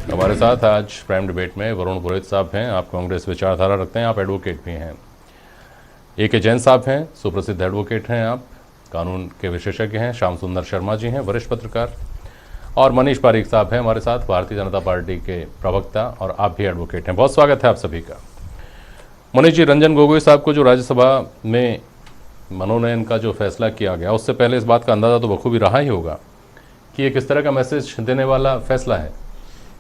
हमारे साथ आज प्राइम डिबेट में वरुण पुरोहित साहब हैं। आप कांग्रेस विचारधारा रखते हैं, आप एडवोकेट भी हैं। ए.के. जैन साहब हैं, सुप्रसिद्ध एडवोकेट हैं, आप कानून के विशेषज्ञ हैं। श्याम सुंदर शर्मा जी हैं, वरिष्ठ पत्रकार। और मनीष पारीक साहब हैं हमारे साथ, भारतीय जनता पार्टी के प्रवक्ता, और आप भी एडवोकेट हैं। बहुत स्वागत है आप सभी का। मनीष जी, रंजन गोगोई साहब को जो राज्यसभा में मनोनयन का जो फैसला किया गया, उससे पहले इस बात का अंदाज़ा तो बखूबी रहा ही होगा कि ये किस तरह का मैसेज देने वाला फैसला है।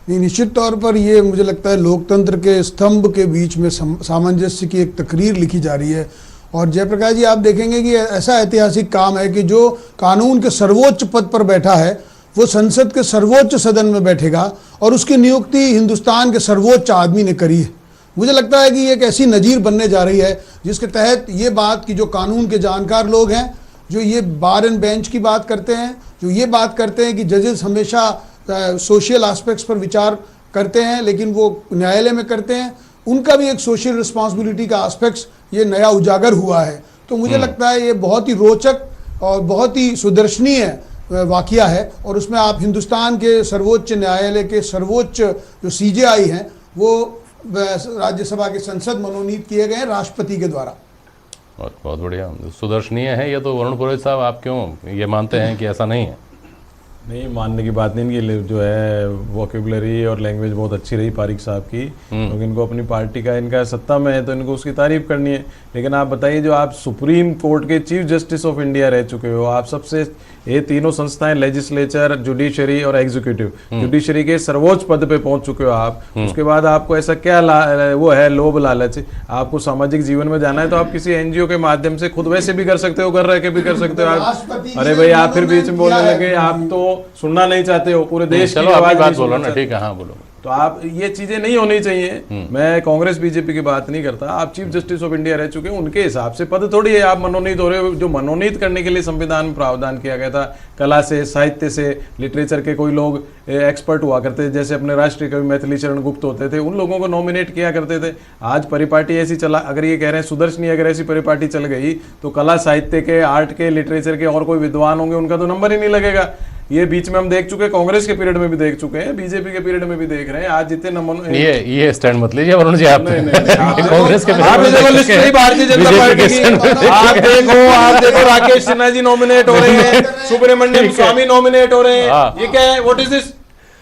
नहीं, निश्चित तौर पर ये मुझे लगता है लोकतंत्र के स्तंभ के बीच में सामंजस्य की एक तकरीर लिखी जा रही है। और जयप्रकाश जी, आप देखेंगे कि ऐसा ऐतिहासिक काम है कि जो कानून के सर्वोच्च पद पर बैठा है वो संसद के सर्वोच्च सदन में बैठेगा, और उसकी नियुक्ति हिंदुस्तान के सर्वोच्च आदमी ने करी है। मुझे लगता है कि ये एक ऐसी नज़ीर बनने जा रही है जिसके तहत ये बात कि जो कानून के जानकार लोग हैं, जो ये बार एंड बेंच की बात करते हैं, जो ये बात करते हैं कि जजेस हमेशा सोशल एस्पेक्ट्स पर विचार करते हैं लेकिन वो न्यायालय में करते हैं, उनका भी एक सोशल रिस्पॉन्सिबिलिटी का एस्पेक्ट्स ये नया उजागर हुआ है। तो मुझे लगता है ये बहुत ही रोचक और बहुत ही सुदर्शनीय वाकया है। और उसमें आप हिंदुस्तान के सर्वोच्च न्यायालय के सर्वोच्च जो सीजेआई हैं वो राज्यसभा के संसद मनोनीत किए गए हैं राष्ट्रपति के द्वारा। बहुत बढ़िया, सुदर्शनीय है ये तो। वरुण पुरोहित साहब, आप क्यों ये मानते हैं कि ऐसा नहीं है? नहीं, मानने की बात नहीं। इनकी जो है वोकेबुलरी और लैंग्वेज बहुत अच्छी रही पारिक साहब की, क्योंकि इनको अपनी पार्टी का इनका सत्ता में है तो इनको उसकी तारीफ करनी है। लेकिन आप बताइए, जो आप सुप्रीम कोर्ट के चीफ जस्टिस ऑफ इंडिया रह चुके हो, आप सबसे ये तीनों संस्थाएं लेजिस्लेचर, जुडिशरी और एग्जीक्यूटिव, जुडिशरी के सर्वोच्च पद पे पहुंच चुके हो आप। उसके बाद आपको ऐसा क्या वो है लोभ लालच, आपको सामाजिक जीवन में जाना है तो आप किसी एनजीओ के माध्यम से खुद वैसे भी कर सकते हो, घर रह के भी कर सकते हो आप। अरे भाई, आप फिर बीच में बोलने लगे, आप तो सुनना नहीं चाहते हो, पूरे देश की आवाज बात बोलो ना। ठीक है, हाँ बोलो। तो आप ये चीजें नहीं होनी चाहिए। मैं कांग्रेस बीजेपी की बात नहीं करता, आप चीफ जस्टिस ऑफ इंडिया रह चुके हैं, उनके हिसाब से पद थोड़ी है आप मनोनीत हो रहे हो। जो मनोनीत करने के लिए संविधान में प्रावधान किया गया था, कला से, साहित्य से, लिटरेचर के कोई लोग एक्सपर्ट हुआ करते थे, जैसे अपने राष्ट्रीय कवि मैथिली शरण गुप्त होते थे, उन लोगों को नॉमिनेट किया करते थे। आज परिपाटी ऐसी चला, अगर ये कह रहे हैं सुदर्शनी, अगर ऐसी परिपाटी चल गई तो कला साहित्य के, आर्ट के, लिटरेचर के और कोई विद्वान होंगे उनका तो नंबर ही नहीं लगेगा। ये बीच में हम देख चुके हैं, कांग्रेस के पीरियड में भी देख चुके हैं, बीजेपी के पीरियड में भी देख रहे हैं। आज जितने ये स्टैंड मत लीजिए वरुण जी, आप कांग्रेस के भारतीय जनता पार्टी की आप देखो राकेश सिन्हा जी नॉमिनेट हो रहे हैं, सुब्रमण्यम स्वामी नॉमिनेट हो रहे हैं। ये क्या है? What is this?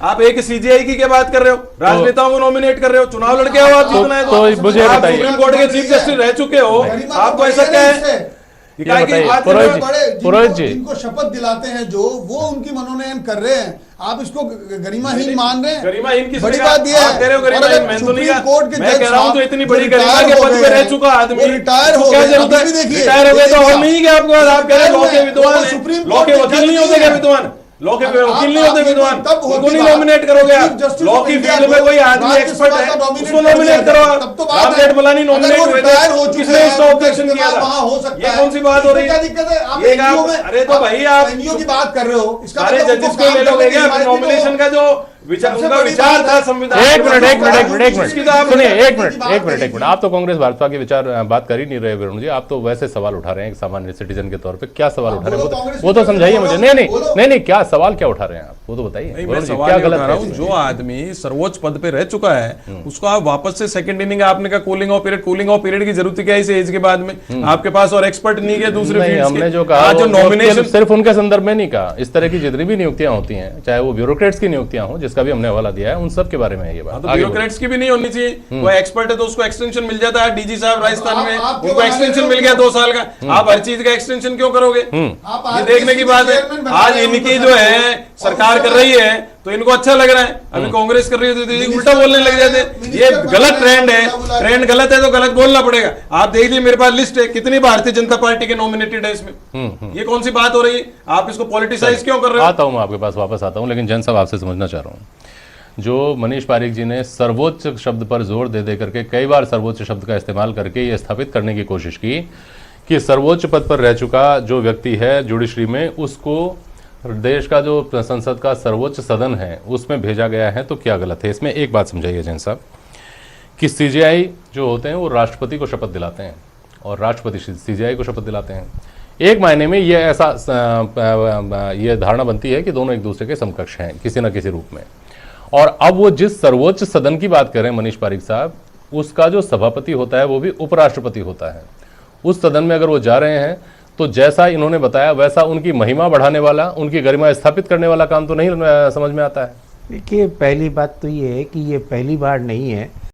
आप एक सीजीआई की क्या बात कर रहे हो? राजनेताओं को नॉमिनेट कर रहे हो, चुनाव लड़के हो आप, जीतना है तो मुझे आप सुप्रीम कोर्ट के चीफ जस्टिस रह चुके हो, आपको ऐसा क्या है? पुरोहित जी जिनको शपथ दिलाते हैं जो वो उनकी मनोनयन कर रहे हैं, आप इसको गरिमाहीन मान रहे हैं? गरिमाहीन की बड़ी बात यह है, गरिमाहीन मैं तो नहीं कोर्ट के मैं कह रहा हूं, तो इतनी बड़ी गरिमा के पद पे रह चुका आदमी रिटायर हो गए, रिटायर हो गए तो और नहीं क्या आपको? आप कह रहे हैं लॉ के विद्वान, लॉ के वकील नहीं होते क्या विद्वान? लॉ के वकील नहीं होते विद्वान, उनको नहीं नॉमिनेट करोगे आप? लॉ की फील्ड में कोई आदमी एक्सपर्ट है उसको नॉमिनेट करो आप। राम जेठमलानी नॉमिनेट हुए थे, किसने इसका ऑब्जेक्शन किया था? ये कौन सी बात हो रही है? अरे तो भाई आप की बात कर रहे हो, सारे जजेस को ले लोगे क्या? नॉमिनेशन का जो विचार था संविधान। एक मिनट, आप तो कांग्रेस भाजपा के विचार बात कर ही नहीं रहे वरुण जी, आप तो वैसे सवाल उठा रहे हैं एक सामान्य सिटीजन के तौर पे। क्या सवाल उठा रहे हैं वो तो समझाइए मुझे। नहीं, क्या सवाल क्या उठा रहे हैं आप, वो तो बताइए। क्या गलत है? जो आदमी सर्वोच्च पद पे रह चुका है उसको आप वापस से सेकंड इनिंग, आपने कहा कूलिंग ऑफ पीरियड की जरूरत क्या है इस एज के बाद में? आपके पास और एक्सपर्ट नहीं है दूसरे फील्ड्स के। हमने जो कहा जो नॉमिनेशन सिर्फ उनके संदर्भ में नहीं कहा, इस तरह की जितनी भी नियुक्तियां होती हैं, चाहे वो ब्यूरोक्रेट्स की नियुक्तियां हो, जिसका भी हमने हवाला दिया है, उन सब के बारे में है ये बात। तो ब्यूरोक्रेट्स की भी नहीं होनी चाहिए, कोई एक्सपर्ट है तो उसको एक्सटेंशन मिल जाता है। डीजी साहब राजस्थान में, उनको एक्सटेंशन मिल गया 2 साल का, आप हर चीज का एक्सटेंशन क्यों करोगे? ये देखने की बात है। आज इनकी जो है सरकार कर रही है तो इनको अच्छा लग रहा है, अभी कांग्रेस कर रही है तो उल्टा बोलने लग जाते। ये गलत ट्रेंड है, ट्रेंड गलत है तो गलत बोलना पड़ेगा। आप देख लीजिए, मेरे पास लिस्ट है कितनी भारतीय जनता पार्टी के नॉमिनेटेड है इसमें। ये कौन सी बात हो रही है? आप इसको पॉलिटिसाइज क्यों कर रहे हो? आता हूं मैं आपके पास वापस आता हूं, लेकिन जैन साहब आपसे समझना चाह रहा हूं, जो मनीष पारीक जी ने सर्वोच्च शब्द पर जोर दे करके कई बार सर्वोच्च शब्द का इस्तेमाल करके ये स्थापित करने की कोशिश की कि सर्वोच्च पद पर रह चुका जो व्यक्ति है जुडिशरी में, उसको देश का जो संसद का सर्वोच्च सदन है उसमें भेजा गया है, तो क्या गलत है इसमें? एक बात समझाइए जैन साहब कि सीजेआई जो होते हैं वो राष्ट्रपति को शपथ दिलाते हैं और राष्ट्रपति सीजेआई को शपथ दिलाते हैं। एक मायने में ये ऐसा ये धारणा बनती है कि दोनों एक दूसरे के समकक्ष हैं किसी न किसी रूप में, और अब वो जिस सर्वोच्च सदन की बात कर रहे हैं मनीष पारिक साहब, उसका जो सभापति होता है वो भी उपराष्ट्रपति होता है। उस सदन में अगर वो जा रहे हैं तो जैसा इन्होंने बताया वैसा उनकी महिमा बढ़ाने वाला, उनकी गरिमा स्थापित करने वाला काम तो नहीं समझ में आता है। देखिए, पहली बात तो ये है कि ये पहली बार नहीं है